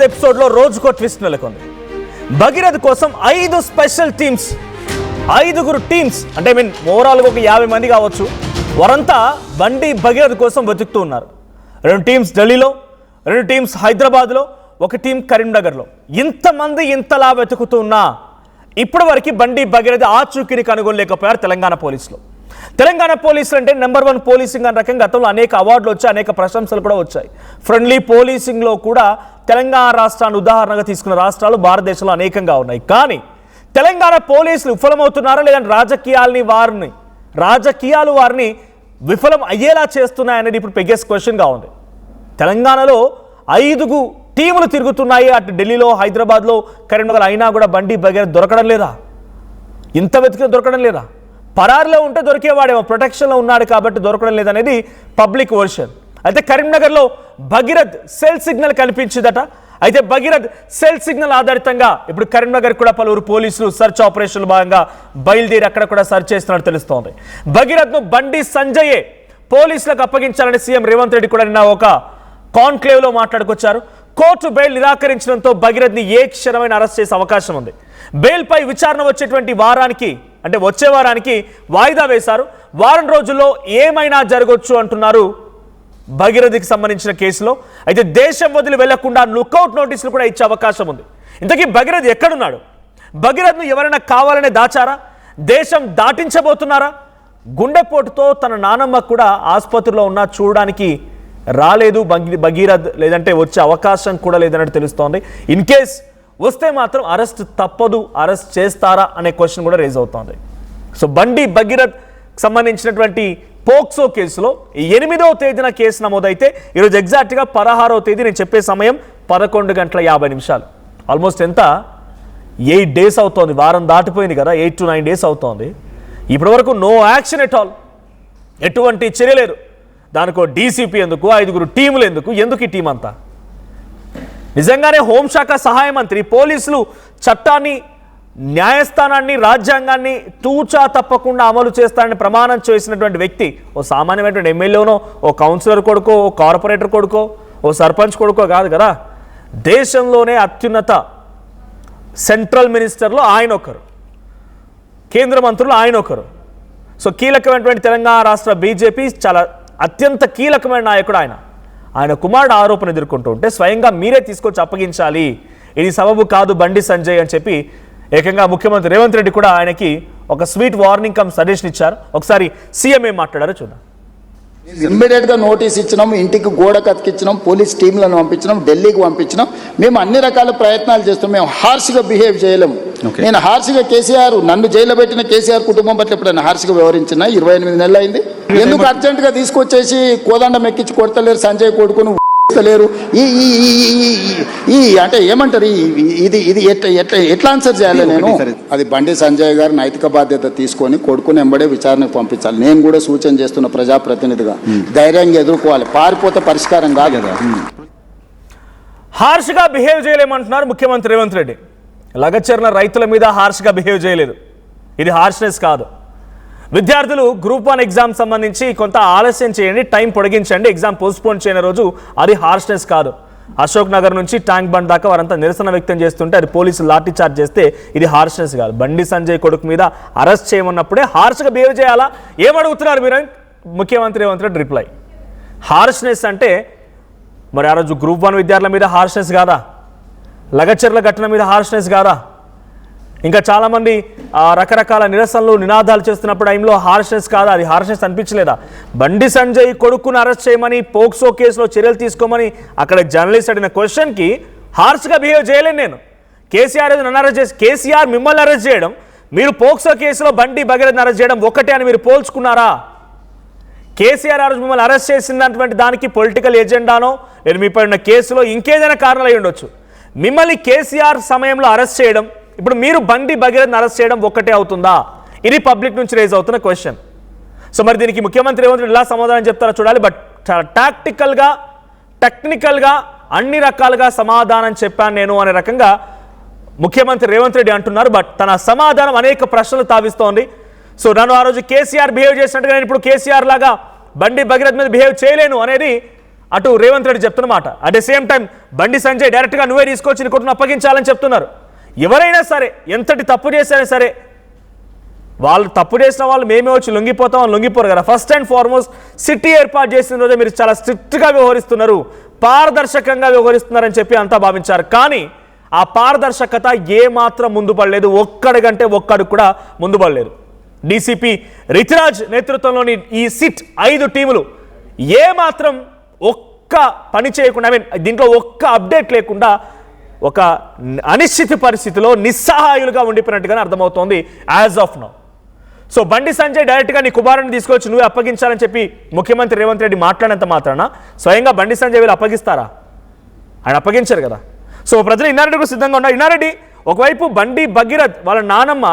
ఎపిసోడ్లో రోజుకో ట్విస్ట్ నెలకొంది. భగీరథ్ కోసం 5 స్పెషల్ టీమ్స్, 5 టీమ్స్ అంటే ఓవరాల్గా ఒక 50 మంది కావచ్చు. వారంతా బండి భగీరథ్ కోసం వెతుకుతూ ఉన్నారు. 2 టీమ్స్ ఢిల్లీలో, 2 టీమ్స్ హైదరాబాద్లో, 1 టీం కరీంనగర్లో. ఇంతమంది ఇంతలా వెతుకుతూ ఉన్నా ఇప్పటి వరకు బండి భగీరథ్ ఆచూకీని కనుగొనలేకపోయారు తెలంగాణ పోలీసులు. తెలంగాణ పోలీసులు అంటే నెంబర్ 1 పోలీసింగ్ అనే రకంగా గతంలో అనేక అవార్డులు వచ్చాయి, అనేక ప్రశంసలు కూడా వచ్చాయి. ఫ్రెండ్లీ పోలీసింగ్లో కూడా తెలంగాణ రాష్ట్రాన్ని ఉదాహరణగా తీసుకున్న రాష్ట్రాలు భారతదేశంలో అనేకంగా ఉన్నాయి. కానీ తెలంగాణ పోలీసులు విఫలమవుతున్నారా, లేదంటే రాజకీయాలు వారిని విఫలం అయ్యేలా చేస్తున్నాయనేది ఇప్పుడు బిగ్గెస్ట్ క్వశ్చన్గా ఉంది. తెలంగాణలో 5 టీములు తిరుగుతున్నాయి, అటు ఢిల్లీలో, హైదరాబాద్లో, కరీంనగర్. అయినా కూడా బండి భగీరథ్ దొరకడం లేదా? ఇంత వెతికిన దొరకడం లేదా? పరారులో ఉంటే దొరికేవాడేమో, ప్రొటెక్షన్లో ఉన్నాడు కాబట్టి దొరకడం లేదనేది పబ్లిక్ వర్షన్. అయితే కరీంనగర్లో భగీరథ్ సెల్ సిగ్నల్ కనిపించిందట. అయితే భగీరథ్ సెల్ సిగ్నల్ ఆధారితంగా ఇప్పుడు కరీంనగర్ కూడా పలువురు పోలీసులు సర్చ్ ఆపరేషన్లు భాగంగా బయలుదేరి అక్కడ కూడా సర్చ్ చేస్తున్నట్టు తెలుస్తోంది. భగీరథ్ను బండి సంజయే పోలీసులకు అప్పగించాలని సీఎం రేవంత్ రెడ్డి కూడా నిన్న ఒక కాన్క్లేవ్లో మాట్లాడుకొచ్చారు. కోర్టు బెయిల్ నిరాకరించడంతో భగీరథ్ని ఏ క్షణమైన అరెస్ట్ చేసే అవకాశం ఉంది. బెయిల్పై విచారణ వచ్చేటువంటి వారానికి, అంటే వచ్చే వారానికి వాయిదా వేశారు. వారం రోజుల్లో ఏమైనా జరగవచ్చు అంటున్నారు భగీరథ్కి సంబంధించిన కేసులో. అయితే దేశం వదిలి వెళ్లకుండా లుకౌట్ నోటీసులు కూడా ఇచ్చే అవకాశం ఉంది. ఇంతకీ భగీరథ్ ఎక్కడున్నాడు? భగీరథ్ను ఎవరైనా కావాలనే దాచారా? దేశం దాటించబోతున్నారా? గుండెపోటుతో తన నానమ్మ కూడా ఆసుపత్రిలో ఉన్నా చూడడానికి రాలేదు భగీరథ్, లేదంటే వచ్చే అవకాశం కూడా లేదన్నట్టు తెలుస్తోంది. ఇన్ కేస్ వస్తే మాత్రం అరెస్ట్ తప్పదు, అరెస్ట్ చేస్తారా అనే క్వశ్చన్ కూడా రేజ్ అవుతోంది. సో బండి భగీరథ్ సంబంధించినటువంటి పోక్సో కేసులో 8వ తేదీన కేసు నమోదైతే ఈరోజు ఎగ్జాక్ట్గా 16వ తేదీ, నేను చెప్పే సమయం 11:50. ఆల్మోస్ట్ ఎంత 8 డేస్ అవుతోంది. వారం దాటిపోయింది కదా, 8 to 9 డేస్ అవుతోంది. ఇప్పటి వరకు నో యాక్షన్ ఎట్ ఆల్, ఎటువంటి చర్య లేదు. దానికో డీసీపీ ఎందుకు, 5 టీములు ఎందుకు ఈ టీం అంతా? నిజంగానే హోంశాఖ సహాయ మంత్రి పోలీసులు చట్టాన్ని, న్యాయస్థానాన్ని, రాజ్యాంగాన్ని తూచా తప్పకుండా అమలు చేస్తారని ప్రమాణం చేసినటువంటి వ్యక్తి ఓ సామాన్యమైనటువంటి ఎమ్మెల్యేనో, ఓ కౌన్సిలర్ కొడుకో, ఓ కార్పొరేటర్ కొడుకో, ఓ సర్పంచ్ కొడుకో కాదు కదా. దేశంలోనే అత్యున్నత సెంట్రల్ మినిస్టర్లో ఆయన ఒకరు, కేంద్ర మంత్రులు ఆయన ఒకరు. సో కీలకమైనటువంటి తెలంగాణ రాష్ట్ర బీజేపీ చాలా అత్యంత కీలకమైన నాయకుడు ఆయన కుమారుడు ఆరోపణ ఎదుర్కొంటూ ఉంటే స్వయంగా మీరే తీసుకొచ్చి అప్పగించాలి, ఇది సబబు కాదు బండి సంజయ్ అని చెప్పి ఏకంగా ముఖ్యమంత్రి రేవంత్ రెడ్డి కూడా ఆయనకి ఒక స్వీట్ వార్నింగ్ కమ్ సజెషన్ ఇచ్చారు. ఒకసారి సీఎం ఏం మాట్లాడారో చూద్దాం. ఇమ్మీడియట్గా నోటీస్ ఇచ్చినాం, ఇంటికి గోడ కతికిచ్చినాం, పోలీస్ టీంలను పంపించినాం, ఢిల్లీకి పంపించినాం. మేము అన్ని రకాల ప్రయత్నాలు చేస్తాం. మేము హార్ష్గా బిహేవ్ చేయలేము. నేను హార్ష్గా నన్ను జైల్లో పెట్టిన కేసీఆర్ కుటుంబం పట్ల ఎప్పుడైనా హార్ష్గా వ్యవహరించిన 28 నెలలు అయింది. ఎందుకు అర్జెంటుగా తీసుకొచ్చేసి కోదండం ఎక్కించి కొడతలేరు, సంజయ్ కొడుకును లేరు? ఈ అంటే ఏమంటారు, ఇది ఎట్లా ఆన్సర్ చేయాలి నేను? అది బండి సంజయ్ గారు నైతిక బాధ్యత తీసుకొని కొడుకుని ఎంబడే విచారణకు పంపించాలి. నేను కూడా సూచన చేస్తున్న ప్రజాప్రతినిధిగా ధైర్యంగా ఎదుర్కోవాలి. పారిపోతే పరిష్కారం కాదు కదా. హార్ష్గా బిహేవ్ చేయలేమంటున్నారు ముఖ్యమంత్రి రేవంత్ రెడ్డి. లగచర్ల రైతుల మీద హార్ష్గా బిహేవ్ చేయలేదు, ఇది హార్ష్నెస్ కాదు. విద్యార్థులు గ్రూప్ 1 ఎగ్జామ్ సంబంధించి కొంత ఆలస్యం చేయండి, టైం పొడిగించండి, ఎగ్జామ్ పోస్ట్పోన్ చేయని రోజు, అది హార్ష్నెస్ కాదు. అశోక్ నగర్ నుంచి ట్యాంక్ బండ్ దాకా వారంతా నిరసన వ్యక్తం చేస్తుంటే అది పోలీసులు లాఠీ చార్జ్ చేస్తే ఇది హార్ష్నెస్ కాదు. బండి సంజయ్ కొడుకు మీద అరెస్ట్ చేయమన్నప్పుడే హార్ష్గా బిహేవ్ చేయాలా? ఏమడుగుతున్నారు మీరు? ముఖ్యమంత్రి రేవంత్ రెడ్డి రిప్లై. హార్ష్నెస్ అంటే మరి ఆ రోజు గ్రూప్ 1 విద్యార్థుల మీద హార్ష్నెస్ కాదా? లగచర్ల ఘటన మీద హార్ష్నెస్ కాదా? ఇంకా చాలామంది రకరకాల నిరసనలు, నినాదాలు చేస్తున్నప్పుడు టైంలో హార్ష్నెస్ కాదా? అది హార్ష్నెస్ అనిపించలేదా? బండి సంజయ్ కొడుకును అరెస్ట్ చేయమని, పోక్సో కేసులో చర్యలు తీసుకోమని అక్కడ జర్నలిస్ట్ అడిగిన క్వశ్చన్కి హార్ష్గా బిహేవ్ చేయలేను నేను. కేసీఆర్ నన్ను అరెస్ట్ చేసి, కేసీఆర్ మిమ్మల్ని అరెస్ట్ చేయడం, మీరు పోక్సో కేసులో బండి భగీరథ్ని అరెస్ట్ చేయడం ఒకటే అని మీరు పోల్చుకున్నారా? కేసీఆర్ ఆ రోజు మిమ్మల్ని అరెస్ట్ చేసినటువంటి దానికి పొలిటికల్ ఎజెండానో, నేను మీపై ఉన్న కేసులో ఇంకేదైనా కారణాలు అయి ఉండొచ్చు. మిమ్మల్ని కేసీఆర్ సమయంలో అరెస్ట్ చేయడం, ఇప్పుడు మీరు బండి భగీరథ్ని అరెస్ట్ చేయడం ఒక్కటే అవుతుందా? ఇది పబ్లిక్ నుంచి రేజ్ అవుతున్న క్వశ్చన్. సో మరి దీనికి ముఖ్యమంత్రి రేవంత్ రెడ్డి ఎలా సమాధానం చెప్తారో చూడాలి. బట్ చాలా టెక్నికల్గా అన్ని రకాలుగా సమాధానం చెప్పాను నేను అనే రకంగా ముఖ్యమంత్రి రేవంత్ రెడ్డి అంటున్నారు. బట్ తన సమాధానం అనేక ప్రశ్నలు తావిస్తోంది. సో నన్ను ఆ రోజు కేసీఆర్ బిహేవ్ చేసినట్టుగా నేను ఇప్పుడు కేసీఆర్ లాగా బండి భగీరథ్ మీద బిహేవ్ చేయలేను అనేది అటు రేవంత్ రెడ్డి చెప్తున్నమాట. At the same time Bandi Sanjay డైరెక్ట్గా నువ్వే తీసుకొచ్చి కోర్టును అప్పగించాలని చెప్తున్నారు. ఎవరైనా సరే ఎంతటి తప్పు చేసినా సరే వాళ్ళు తప్పు చేసిన వాళ్ళు మేమే వచ్చి లొంగిపోతాం అని లొంగిపోరు కదా. ఫస్ట్ అండ్ ఫార్మోస్ట్ సిటీ ఏర్పాటు చేసిన రోజే మీరు చాలా స్ట్రిక్ట్గా వ్యవహరిస్తున్నారు, పారదర్శకంగా వ్యవహరిస్తున్నారని చెప్పి అంతా భావించారు. కానీ ఆ పారదర్శకత ఏమాత్రం ముందు పడలేదు, ఒక్కడికంటే ఒక్కడు కూడా ముందు పడలేదు. డీసీపీ రితిరాజ్ నేతృత్వంలోని ఈ సిట్ 5 టీములు ఏమాత్రం ఒక్క పని చేయకుండా, దీంట్లో ఒక్క అప్డేట్ లేకుండా ఒక అనిశ్చిత పరిస్థితిలో నిస్సహాయులుగా ఉండిపోయినట్టుగానే అర్థమవుతోంది యాజ్ ఆఫ్ నౌ. సో బండి సంజయ్ డైరెక్ట్గా నీ కుమారుని తీసుకొచ్చి నువ్వే అప్పగించాలని చెప్పి ముఖ్యమంత్రి రేవంత్ రెడ్డి మాట్లాడినంత మాత్రాన స్వయంగా బండి సంజయ్ వీళ్ళు అప్పగిస్తారా? ఆయన అప్పగించారు కదా. సో ప్రజలు ఇన్నారెడ్డి సిద్ధంగా ఉన్నారు. ఇన్నారెడ్డి ఒకవైపు బండి భగీరథ్ వాళ్ళ నానమ్మ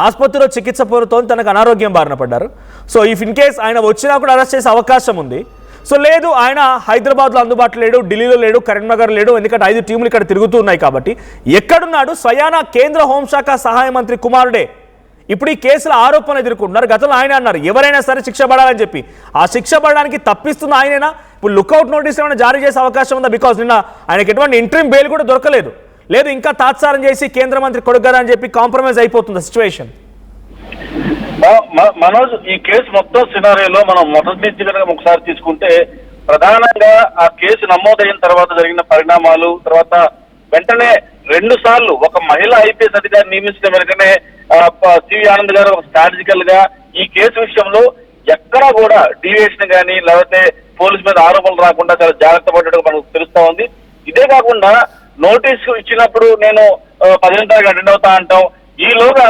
ఆసుపత్రిలో చికిత్స పొందుతూ తనకు అనారోగ్యం బారిన పడ్డారు. సో ఇఫ్ ఇన్ కేస్ ఆయన వచ్చినా కూడా అరెస్ట్ చేసే అవకాశం ఉంది. సో లేదు ఆయన హైదరాబాద్లో అందుబాటులో లేడు, ఢిల్లీలో లేడు, కరీంనగర్ లేడు, ఎందుకంటే 5 టీములు ఇక్కడ తిరుగుతూ ఉన్నాయి కాబట్టి. ఎక్కడున్నాడు? స్వయానా కేంద్ర హోంశాఖ సహాయ మంత్రి కుమారుడే ఇప్పుడు ఈ కేసుల ఆరోపణలు ఎదుర్కొంటున్నారు. గతంలో ఆయన అన్నారు ఎవరైనా సరే శిక్ష పడాలని చెప్పి. ఆ శిక్ష పడడానికి తప్పిస్తున్న ఆయనైనా ఇప్పుడు లుక్అవుట్ నోటీస్ ఏమైనా జారీ చేసే అవకాశం ఉందా? బికాజ్ నిన్న ఆయనకి ఎటువంటి ఇంట్రీమ్ బెయిల్ కూడా దొరకలేదు. లేదు ఇంకా తాత్సారం చేసి కేంద్ర మంత్రి కొడుకు కదా అని చెప్పి కాంప్రమైజ్ అయిపోతుంది సిచ్యువేషన్. మనోజ్, ఈ కేసు మొత్తం సినారియోలో మనం మొదటి నుంచి కనుక ఒకసారి తీసుకుంటే ప్రధానంగా ఆ కేసు నమోదైన తర్వాత జరిగిన పరిణామాలు, తర్వాత వెంటనే 2 సార్లు ఒక మహిళ ఐపీఎస్ అధికారి నియమించిన వెనుకనే సివి ఆనంద్ గారు ఒక స్ట్రాటజికల్ గా ఈ కేసు విషయంలో ఎక్కడా కూడా డీవియేషన్ కానీ లేకపోతే పోలీసు మీద ఆరోపణలు రాకుండా చాలా జాగ్రత్త పడ్డట్టు మనకు తెలుస్తా ఉంది. ఇదే కాకుండా నోటీసు ఇచ్చినప్పుడు నేను 15 తారీఖు అటెండ్ అవుతా అంటాం. ఈలోగా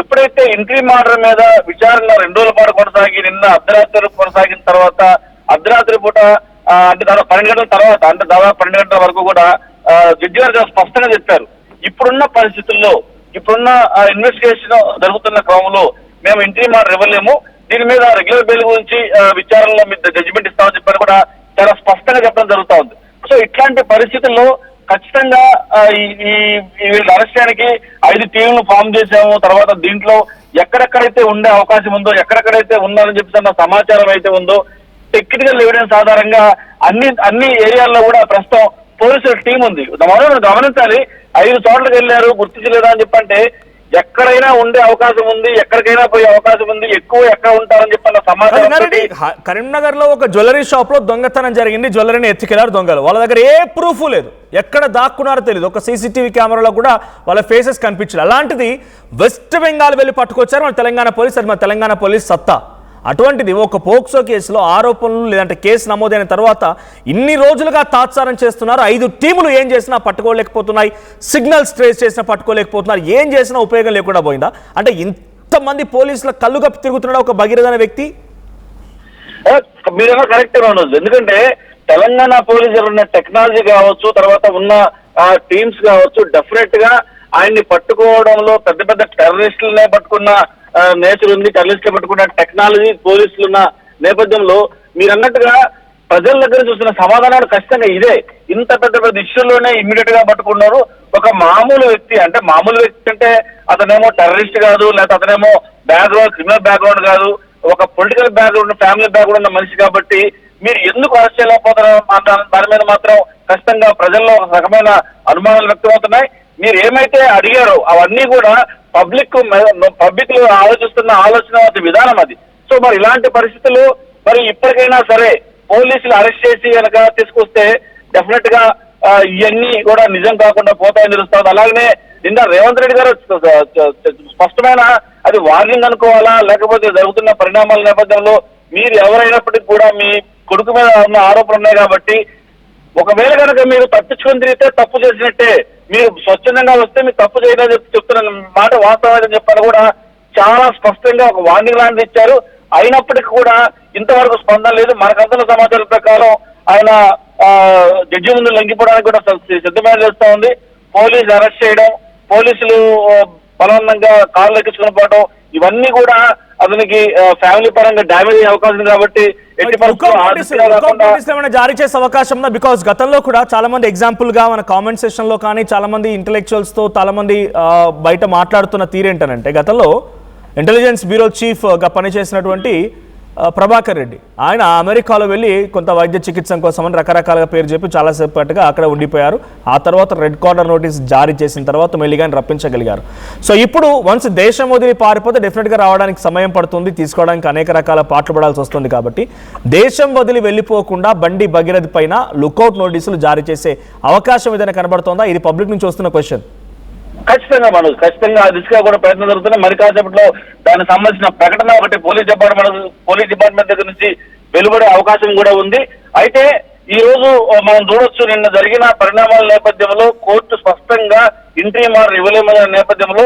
ఎప్పుడైతే ఇంట్రీమ్ ఆర్డర్ మీద విచారణ 2 రోజుల పాటు కొనసాగి నిన్న అర్ధరాత్రి కొనసాగిన తర్వాత అర్ధరాత్రి పూట అంటే దాదాపు 12 గంటల తర్వాత అంటే దాదాపు 12 గంటల వరకు కూడా జడ్జి గారు చాలా స్పష్టంగా చెప్పారు ఇప్పుడున్న పరిస్థితుల్లో ఇప్పుడున్న ఇన్వెస్టిగేషన్ జరుగుతున్న క్రమంలో మేము ఇంట్రీమ్ ఆర్డర్ ఇవ్వలేము, దీని మీద రెగ్యులర్ బెయిల్ గురించి విచారణలో మీద జడ్జిమెంట్ ఇస్తామని చెప్పని కూడా చాలా స్పష్టంగా చెప్పడం జరుగుతా ఉంది. సో ఇట్లాంటి పరిస్థితుల్లో ఖచ్చితంగా ఈ వీళ్ళు అరెస్ట్ చేయడానికి 5 టీంలు ఫామ్ చేశాము. తర్వాత దీంట్లో ఎక్కడెక్కడైతే ఉండే అవకాశం ఉందో, ఎక్కడెక్కడైతే ఉన్నారని చెప్పిన సమాచారం అయితే ఉందో టెక్నికల్ ఎవిడెన్స్ ఆధారంగా అన్ని ఏరియాల్లో కూడా ప్రస్తుతం పోలీసుల టీం ఉంది. మనం గమనించాలి, 5 చోట్లకి వెళ్ళారు గుర్తించలేదా అని చెప్పంటే ఎక్కడైనా ఉండే అవకాశం ఉంది, ఎక్కడికైనా పోయే అవకాశం ఉంది, ఎక్కువ ఎక్కడ ఉంటారని చెప్పిన సమాచారం. కరీంనగర్ లో ఒక జ్యువెలరీ షాప్ లో దొంగతనం జరిగింది, జ్యువెలరీని ఎత్తుకెళ్లారు దొంగలు. వాళ్ళ దగ్గర ఏ ప్రూఫ్ లేదు, ఎక్కడ దాక్కున్నారో తెలియదు, ఒక సీసీటీవీ కెమెరాలో కూడా వాళ్ళ ఫేసెస్ కనిపించలేదు. అలాంటిది వెస్ట్ బెంగాల్ వెళ్ళి పట్టుకొచ్చారు మన తెలంగాణ పోలీస్. అది మన తెలంగాణ పోలీస్ సత్తా. అటువంటిది ఒక పోక్సో కేసులో ఆరోపణలు లేదంటే కేసు నమోదైన తర్వాత ఇన్ని రోజులుగా తాత్సారం చేస్తున్నారు. 5 టీములు ఏం చేసినా పట్టుకోలేకపోతున్నాయి, సిగ్నల్స్ ట్రేస్ చేసినా పట్టుకోలేకపోతున్నారు, ఏం చేసినా ఉపయోగం లేకుండా పోయిందా? అంటే ఇంతమంది పోలీసుల కళ్ళు కప్పి తిరుగుతున్నాడు ఒక భగీరథ అనే వ్యక్తి. మీరేమో కరెక్ట్ మనోజ్, ఎందుకంటే తెలంగాణ పోలీసులు ఉన్న టెక్నాలజీ కావచ్చు, తర్వాత ఉన్న టీమ్స్ కావచ్చు, డెఫినెట్ గా ఆయన్ని పట్టుకోవడంలో పెద్ద పెద్ద టెర్రరిస్టులనే పట్టుకున్న నేచర్ ఉంది, టెర్రరిస్టులు పట్టుకున్న టెక్నాలజీ పోలీసులు ఉన్న నేపథ్యంలో మీరు అన్నట్టుగా ప్రజల దగ్గర చూసిన సమాధానాలు ఖచ్చితంగా ఇదే. ఇంత పెద్ద పెద్ద ఇష్యూలోనే ఇమ్మీడియట్ గా పట్టుకున్నారు. ఒక మామూలు వ్యక్తి అంటే అతనేమో టెర్రరిస్ట్ కాదు, లేకపోతే అతనేమో బ్యాక్గ్రౌండ్ క్రిమినల్ బ్యాక్గ్రౌండ్ కాదు, ఒక పొలిటికల్ బ్యాక్గ్రౌండ్ ఫ్యామిలీ బ్యాక్గ్రౌండ్ ఉన్న మనిషి కాబట్టి మీరు ఎందుకు అరెస్ట్ చేయలేకపోతారో దాని మీద మాత్రం ఖచ్చితంగా ప్రజల్లో ఒక రకమైన అనుమానాలు వ్యక్తమవుతున్నాయి. మీరు ఏమైతే అడిగారో అవన్నీ కూడా పబ్లిక్ లో ఆలోచిస్తున్న ఆలోచన విధానం అది. సో మరి ఇలాంటి పరిస్థితుల్లో మరి ఇప్పటికైనా సరే పోలీసులు అరెస్ట్ చేసి కనుక తీసుకొస్తే డెఫినెట్ గా ఇవన్నీ కూడా నిజం కాకుండా పోతాయని తెలుస్తుంది. అలాగనే నిన్న రేవంత్ రెడ్డి గారు స్పష్టమైన అది వార్నింగ్ అనుకోవాలా లేకపోతే జరుగుతున్న పరిణామాల నేపథ్యంలో మీరు ఎవరైనప్పటికీ కూడా మీ కొడుకు మీద ఉన్న ఆరోపణలు ఉన్నాయి కాబట్టి ఒకవేళ కనుక మీరు తప్పించుకొని తిరిగితే తప్పు చేసినట్టే, మీరు స్వచ్ఛందంగా వస్తే మీరు తప్పు చేయలేదని చెప్తున్న మాట వాస్తవం చెప్పాలి కూడా చాలా స్పష్టంగా ఒక వార్నింగ్ లాంటిది ఇచ్చారు. అయినప్పటికీ కూడా ఇంతవరకు స్పందన లేదు. మనకంతున్న సమాచారం ప్రకారం ఆయన జడ్జి ముందు లొంగిపోవడానికి కూడా సిద్ధమైన చేస్తా ఉంది. పోలీసులు అరెస్ట్ చేయడం, పోలీసులు బలవంతంగా కాళ్ళు ఎక్కించుకుని పోవడం ఇవన్నీ కూడా అతనికి ఫ్యామిలీ పరంగా డ్యామేజ్ అయ్యే అవకాశం కాబట్టి జారీ చేసే అవకాశం ఉందా? బికాస్ గతంలో కూడా చాలా మంది ఎగ్జాంపుల్ గా మన కామెంట్ సెషన్ లో కానీ చాలా మంది ఇంటెలెక్చువల్స్ తో చాలా మంది బయట మాట్లాడుతున్న తీరేంటనంటే గతంలో ఇంటెలిజెన్స్ బ్యూరో చీఫ్ గా పనిచేసినటువంటి ప్రభాకర్ రెడ్డి ఆయన అమెరికాలో వెళ్ళి కొంత వైద్య చికిత్స కోసమని రకరకాలుగా పేరు చెప్పి చాలాసేపటిగా అక్కడ ఉండిపోయారు. ఆ తర్వాత రెడ్ కార్నర్ నోటీస్ జారీ చేసిన తర్వాత మెల్లిగా రప్పించగలిగారు. సో ఇప్పుడు వన్స్ దేశం వదిలి పారిపోతే డెఫినెట్గా రావడానికి సమయం పడుతుంది, తీసుకోవడానికి అనేక రకాల పాటలు పడాల్సి వస్తుంది. కాబట్టి దేశం వదిలి వెళ్ళిపోకుండా బండి భగీరథ్ పైన లుకౌట్ నోటీసులు జారీ చేసే అవకాశం ఏదైనా కనబడుతోందా? ఇది పబ్లిక్ నుంచి వస్తున్న క్వశ్చన్. ఖచ్చితంగా మనోజ్, ఖచ్చితంగా ఆ దిశగా కూడా ప్రయత్నం జరుగుతున్నాయి. మరి కాసేపట్లో దానికి సంబంధించిన ప్రకటన ఒకటి పోలీస్ డిపార్ట్మెంట్ దగ్గర నుంచి వెలువడే అవకాశం కూడా ఉంది. అయితే ఈ రోజు మనం చూడొచ్చు, నిన్న జరిగిన పరిణామాల నేపథ్యంలో కోర్టు స్పష్టంగా ఇంట్రీమ్ ఆర్డర్ ఇవ్వలేమనే నేపథ్యంలో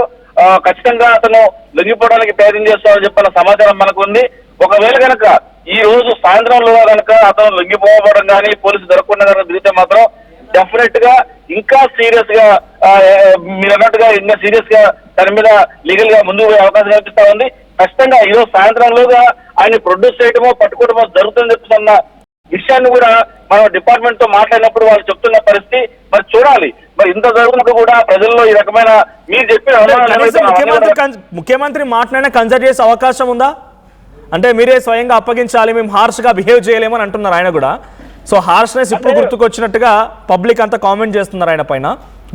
ఖచ్చితంగా అతను లొంగిపోవడానికి ప్రయత్నం చేస్తామని చెప్పిన సమాచారం మనకు ఉంది. ఒకవేళ కనుక ఈ రోజు సాయంత్రంలో కనుక అతను లొంగిపోవడం కానీ పోలీసు దొరకకుండా కనుక దిగితే మాత్రం డెఫినెట్ గా ఇంకా సీరియస్ గా మీరు అన్నట్టుగా ఇంకా సీరియస్ గా దాని మీద లీగల్ గా ముందుకు పోయే అవకాశం కనిపిస్తా ఉంది. ఖచ్చితంగా ఈరోజు సాయంత్రంలోగా ఆయన ప్రొడ్యూస్ చేయడమో పట్టుకోవడమో జరుగుతుందని చెప్తున్న విషయాన్ని కూడా మనం డిపార్ట్మెంట్ తో మాట్లాడినప్పుడు వాళ్ళు చెప్తున్న పరిస్థితి మరి చూడాలి. మరి ఇంత జరుగుతున్నప్పుడు కూడా ప్రజల్లో ఈ రకమైన మీరు చెప్పిన ముఖ్యమంత్రి మాట్లాడిన కన్సల్ట్ చేసే అవకాశం ఉందా? అంటే మీరే స్వయంగా అప్పగించాలి, మేము హార్ష్ గా బిహేవ్ చేయలేమని అంటున్నారు ఆయన కూడా. సో హార్ష్నెస్ ఇప్పుడు గుర్తుకొచ్చినట్టుగా పబ్లిక్ అంతా కామెంట్ చేస్తున్నారు ఆయన పైన.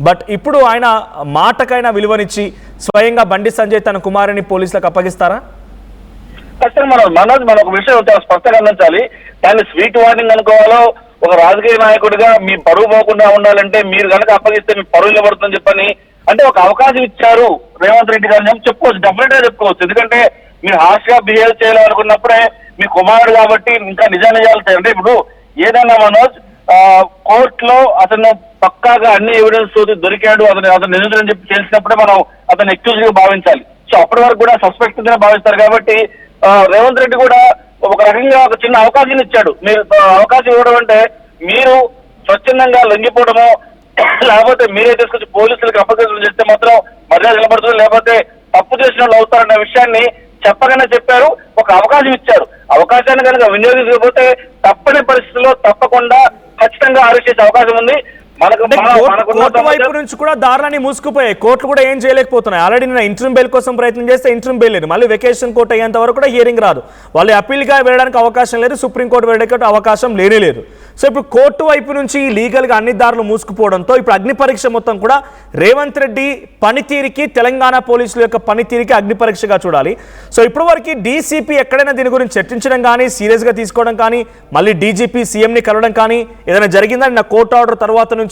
బట్ ఇప్పుడు ఆయన మాటకైనా విలువనిచ్చి స్వయంగా బండి సంజయ్ తన కుమారుని పోలీసులకు అప్పగిస్తారా? ఖచ్చితంగా మనోజ్ మన ఒక విషయం చాలా స్పష్టంగా గమనించాలి. దాన్ని స్వీట్ వార్నింగ్ అనుకోవాలో, ఒక రాజకీయ నాయకుడిగా మీ పరువు పోకుండా ఉండాలంటే మీరు కనుక అప్పగిస్తే మీ పరువు నిలబడుతుందని చెప్పని అంటే ఒక అవకాశం ఇచ్చారు రేవంత్ రెడ్డి గారు అని చెప్పుకోవచ్చు, డెఫినెట్ గా చెప్పుకోవచ్చు. ఎందుకంటే మీరు హార్ష్ గా బిహేవ్ చేయాలనుకున్నప్పుడే మీ కుమారుడు కాబట్టి ఇంకా నిజాలు అంటే ఇప్పుడు ఏదైనా మనోజ్ కోర్టులో అతను పక్కాగా అన్ని ఎవిడెన్స్ దొరికాడు, అతను నిందితుడని చెప్పి తెలిసినప్పుడే మనం అతను ఎక్యూజ్ గా భావించాలి. సో అప్పటి వరకు కూడా సస్పెక్ట్ గా భావిస్తారు. కాబట్టి రేవంత్ రెడ్డి కూడా ఒక రకంగా ఒక చిన్న అవకాశం ఇచ్చాడు. మీరు అవకాశం ఇవ్వడం అంటే మీరు స్వచ్ఛందంగా లొంగిపోవడమో లేకపోతే మీరే తీసుకొచ్చి పోలీసులకు అప్పగించడం చేస్తే మాత్రం మర్యాద నిలబడుతుంది, లేకపోతే తప్పు చేసిన వాళ్ళు అవుతారన్న విషయాన్ని చెప్పగానే చెప్పారు. ఒక అవకాశం ఇచ్చారు. అవకాశాన్ని కనుక వినియోగించకపోతే తప్పని పరిస్థితుల్లో తప్పకుండా ఖచ్చితంగా అరెస్ట్ చేసే అవకాశం ఉంది. కోర్టు వైపు నుంచి కూడా దారులన్నీ మూసుకుపోయాయి, కోర్టులు కూడా ఏం చేయలేకపోతున్నాయి. ఆల్రెడీ నేను ఇంటర్మ్ బెయిల్ కోసం ప్రయత్నం చేస్తే ఇంటర్మ్ బెయిల్ లేదు, మళ్ళీ వెకేషన్ కోర్టు అయ్యేంత వరకు కూడా హియరింగ్ రాదు, వాళ్ళు అప్పీల్గా వెళ్ళడానికి అవకాశం లేదు, సుప్రీంకోర్టు వెళ్ళడానికి అవకాశం లేనే లేదు. సో ఇప్పుడు కోర్టు వైపు నుంచి లీగల్గా అన్ని దారులు మూసుకుపోవడంతో ఇప్పుడు అగ్ని పరీక్ష మొత్తం కూడా రేవంత్ రెడ్డి పనితీరుకి, తెలంగాణ పోలీసుల యొక్క పనితీరుకి అగ్ని పరీక్షగా చూడాలి. సో ఇప్పటి వరకు డీసీపీ ఎక్కడైనా దీని గురించి చర్చించడం కానీ, సీరియస్గా తీసుకోవడం కానీ, మళ్ళీ డీజీపీ సీఎంని కలవడం కానీ ఏదైనా జరిగిందని నా కోర్టు ఆర్డర్ తర్వాత నుంచి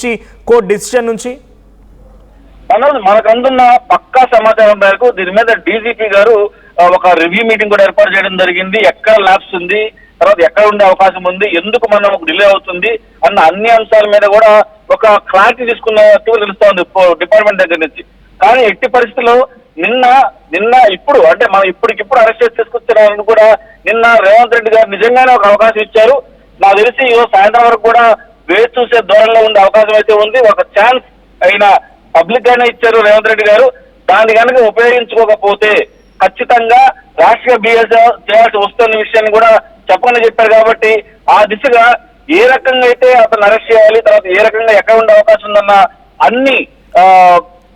కోర్టు డిసిషన్ నుంచి మనకు అందున్న పక్కా సమాచారం మేరకు దీని మీద డీజీపీ గారు ఒక రివ్యూ మీటింగ్ కూడా ఏర్పాటు చేయడం జరిగింది. ఎక్కడ ల్యాబ్స్ ఉంది, తర్వాత ఎక్కడ ఉండే అవకాశం ఉంది, ఎందుకు మనం డిలే అవుతుంది అన్న అన్ని అంశాల మీద కూడా ఒక క్లారిటీ తీసుకున్నట్టు తెలుస్తోంది డిపార్ట్మెంట్ దగ్గర నుంచి. కానీ ఎట్టి పరిస్థితుల్లో నిన్న ఇప్పుడు అంటే మనం ఇప్పటికిప్పుడు అరెస్ట్ చేసి తీసుకొచ్చారని కూడా నిన్న రేవంత్ రెడ్డి గారు నిజంగానే ఒక అవకాశం ఇచ్చారు. నాకు తెలిసి ఈరోజు సాయంత్రం వరకు కూడా వేచి చూసే ధోరణిలో ఉండే అవకాశం అయితే ఉంది. ఒక ఛాన్స్ అయినా పబ్లిక్ గానే ఇచ్చారు రేవంత్ రెడ్డి గారు. దాన్ని కనుక ఉపయోగించుకోకపోతే ఖచ్చితంగా రాష్ట్రీయ బిఎస్ చేయాల్సి వస్తున్న విషయాన్ని కూడా చెప్పని చెప్పారు. కాబట్టి ఆ దిశగా ఏ రకంగా అయితే అతను అరెస్ట్ చేయాలి, తర్వాత ఏ రకంగా ఎక్కడ ఉండే అవకాశం ఉందన్న అన్ని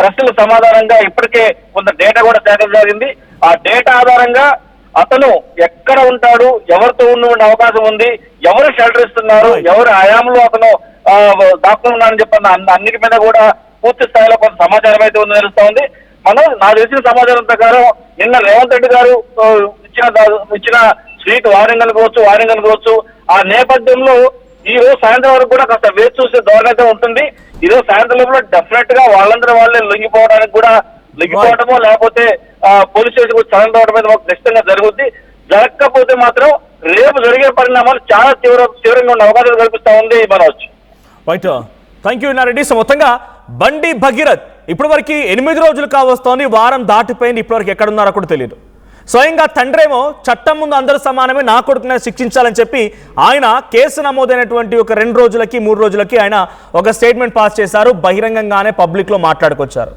ప్రశ్నల సమాధానంగా ఇప్పటికే కొంత డేటా కూడా సేకరణ జరిగింది. ఆ డేటా ఆధారంగా అతను ఎక్కడ ఉంటాడు, ఎవరితో ఉండే అవకాశం ఉంది, ఎవరు షెల్టర్ ఇస్తున్నారు, ఎవరు హయాంలో అతను దాక్కుని ఉన్నారని చెప్పిన అన్నిటి మీద కూడా పూర్తి స్థాయిలో కొంత సమాచారం అయితే ఉందని తెలుస్తా ఉంది. మనం నాకు తెలిసిన సమాచారం ప్రకారం నిన్న రేవంత్ రెడ్డి గారు ఇచ్చిన స్వీట్ వార్నింగ్ అనుకోవచ్చు. ఆ నేపథ్యంలో ఈ రోజు సాయంత్రం వరకు కూడా కాస్త వేచి చూసే ధోరణి అయితే ఉంటుంది. ఈ రోజు సాయంత్రం లోపల డెఫినెట్ గా వాళ్ళందరూ వాళ్ళే లొంగిపోవడానికి కూడా లొంగిపోవడమో లేకపోతే పోలీస్ స్టేషన్ కూడా సరెండర్ అవడం మీద మాకు ఖచ్చితంగా జరుగుద్ది. జరగకపోతే మాత్రం రేపు జరిగే పరిణామాలు చాలా తీవ్రంగా ఉన్న అవకాశాలు కల్పిస్తా ఉంది Manoj. Right, thank you Nareddy. So మొత్తంగా బండి భగీరథ్ ఇప్పటి వరకు 8 రోజులు కావస్తోంది, వారం దాటిపోయింది, ఇప్పటివరకు ఎక్కడున్నారో కూడా తెలియదు. స్వయంగా తండ్రేమో చట్టం ముందు అందరూ సమానమే, నా కొడుకునే శిక్షించాలని చెప్పి ఆయన కేసు నమోదైనటువంటి ఒక 2 రోజులకి 3 రోజులకి ఆయన ఒక స్టేట్మెంట్ పాస్ చేశారు, బహిరంగంగానే పబ్లిక్లో మాట్లాడుకొచ్చారు.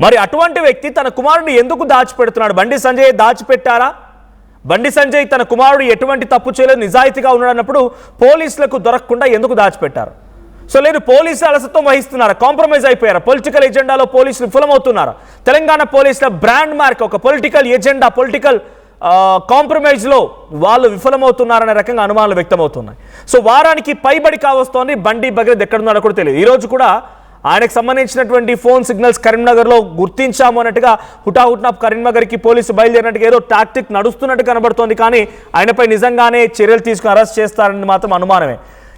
మరి అటువంటి వ్యక్తి తన కుమారుడిని ఎందుకు దాచిపెడుతున్నాడు? బండి సంజయ్ దాచిపెట్టారా? బండి సంజయ్ తన కుమారుడు ఎటువంటి తప్పు చేయలేదు, నిజాయితీగా ఉన్నాడన్నప్పుడు పోలీసులకు దొరకకుండా ఎందుకు దాచిపెట్టారు? సో లేదు, పోలీసులు అలసత్వం వహిస్తున్నారా, కాంప్రమైజ్ అయిపోయారా, పొలిటికల్ ఎజెండాలో పోలీసులు విఫలమవుతున్నారా? తెలంగాణ పోలీసుల బ్రాండ్ మార్క్ ఒక పొలిటికల్ ఎజెండా, పొలిటికల్ కాంప్రమైజ్లో వాళ్ళు విఫలమవుతున్నారనే రకంగా అనుమానాలు వ్యక్తమవుతున్నాయి. సో వారానికి పైబడి కావస్తోంది బండి భగీరథ్ ఎక్కడున్నాడో కూడా తెలియదు. ఈరోజు కూడా ఆయనకు సంబంధించినటువంటి ఫోన్ సిగ్నల్స్ కరీంనగర్లో గుర్తించాము అన్నట్టుగా హుటాహుట్న కరీంనగర్కి పోలీసు బయలుదేరినట్టుగా ఏదో టాక్టిక్ నడుస్తున్నట్టు కనబడుతోంది. కానీ ఆయనపై నిజంగానే చర్యలు తీసుకుని అరెస్ట్ చేస్తారని మాత్రం అనుమానమే.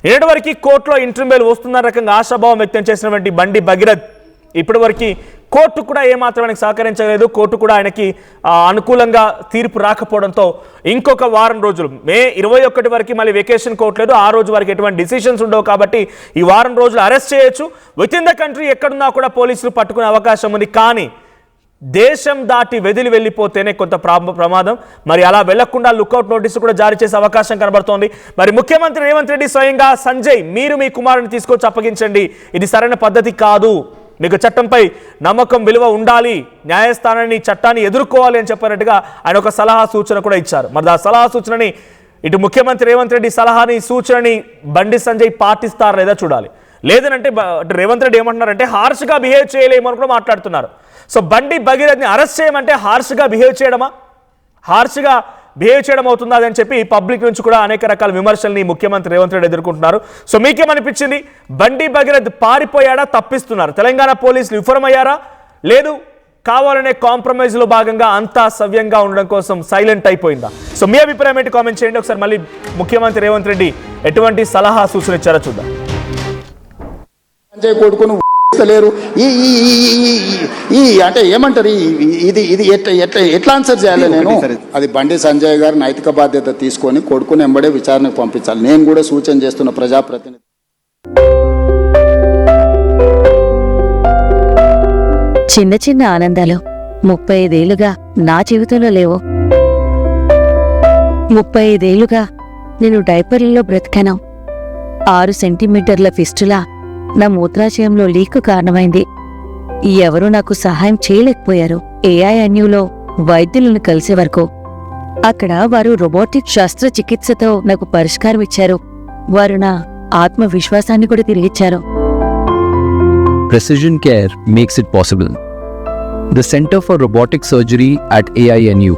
నేటి వరకు కోర్టులో ఇంటర్వ్యూలు వస్తున్న రకంగా ఆశాభావం వ్యక్తం చేసినటువంటి బండి భగీరథ్ ఇప్పటి వరకు కోర్టు కూడా ఏమాత్రం ఆయనకు సహకరించలేదు. కోర్టు కూడా ఆయనకి అనుకూలంగా తీర్పు రాకపోవడంతో ఇంకొక వారం రోజులు మే 21 వరకు మళ్ళీ వెకేషన్ కోర్టు లేదు. ఆ రోజు వరకు ఎటువంటి డిసిషన్స్ ఉండవు కాబట్టి ఈ వారం రోజులు అరెస్ట్ చేయొచ్చు. విత్ ఇన్ ద కంట్రీ ఎక్కడున్నా కూడా పోలీసులు పట్టుకునే అవకాశం ఉంది. కానీ దేశం దాటి వెదిలి వెళ్ళిపోతేనే కొంత ప్రమాదం. మరి అలా వెళ్లకుండా లుకౌట్ నోటీసు కూడా జారీ చేసే అవకాశం కనబడుతోంది. మరి ముఖ్యమంత్రి రేవంత్ రెడ్డి స్వయంగా సంజయ్ మీరు మీ కుమారుని తీసుకొచ్చి అప్పగించండి, ఇది సరైన పద్ధతి కాదు, మీకు చట్టంపై నమ్మకం విలువ ఉండాలి, న్యాయస్థానాన్ని చట్టాన్ని ఎదుర్కోవాలి అని చెప్పినట్టుగా ఆయన ఒక సలహా సూచన కూడా ఇచ్చారు. మరి ఆ సలహా సూచనని ఇటు ముఖ్యమంత్రి రేవంత్ రెడ్డి సలహాని సూచనని బండి సంజయ్ పాటిస్తారా లేదా చూడాలి. లేదనంటే రేవంత్ రెడ్డి ఏమంటున్నారంటే హార్ష్గా బిహేవ్ చేయలేము అని కూడా మాట్లాడుతున్నారు. సో బండి భగీరథ్ని అరెస్ట్ చేయమంటే హార్ష్గా బిహేవ్ చేయడమా, హార్ష్గా బిహేవ్ చేయడం అవుతుందా అని చెప్పి పబ్లిక్ నుంచి కూడా అనేక రకాల విమర్శల్ని ముఖ్యమంత్రి రేవంత్ రెడ్డి ఎదుర్కొంటున్నారు. సో మీకేమనిపించింది? బండి భగీరథ్ పారిపోయాడా, తప్పిస్తున్నారు? తెలంగాణ పోలీసులు విఫలమయ్యారా, లేదు కావాలనే కాంప్రమైజ్లో భాగంగా అంతా సవ్యంగా ఉండడం కోసం సైలెంట్ అయిపోయిందా? సో మీ అభిప్రాయం ఏంటి కామెంట్ చేయండి. ఒకసారి మళ్ళీ ముఖ్యమంత్రి రేవంత్ రెడ్డి ఎటువంటి సలహా సూచన ఇచ్చారో చూద్దాం. సంజయ్ కొడుకును లేరు ఈ అంటే ఏమంటారు, ఇది ఇది ఎట్లా ఆన్సర్ చేయాలి నేను? అది బండి సంజయ్ గారు నైతిక బాధ్యత తీసుకొని కొడుకుని ఎంబడే విచారణకు పంపించాలి. నేను కూడా సూచన చేస్తున్న ప్రజాప్రతినిధి. చిన్న చిన్న ఆనందాలు 35 ఏళ్లుగా నా జీవితంలో లేవు. 35 ఏళ్లుగా నేను డైపర్లలో బ్రతికాను. 6 సెంటీమీటర్ల ఫిస్టులా నా మూత్రాశయంలో లీకు కారణమైంది. ఎవరూ నాకు సహాయం చేయలేకపోయారు. ఏఐఎన్యూలో వైద్యులను కలిసే వరకు అక్కడ వారు రోబోటిక్ శస్త్రచికిత్సతో నాకు పరిష్కారం ఇచ్చారు. వారు నా ఆత్మవిశ్వాసాన్ని కూడా తిరిగిచ్చారు. Precision care makes it possible. The Center for Robotic Surgery at AINU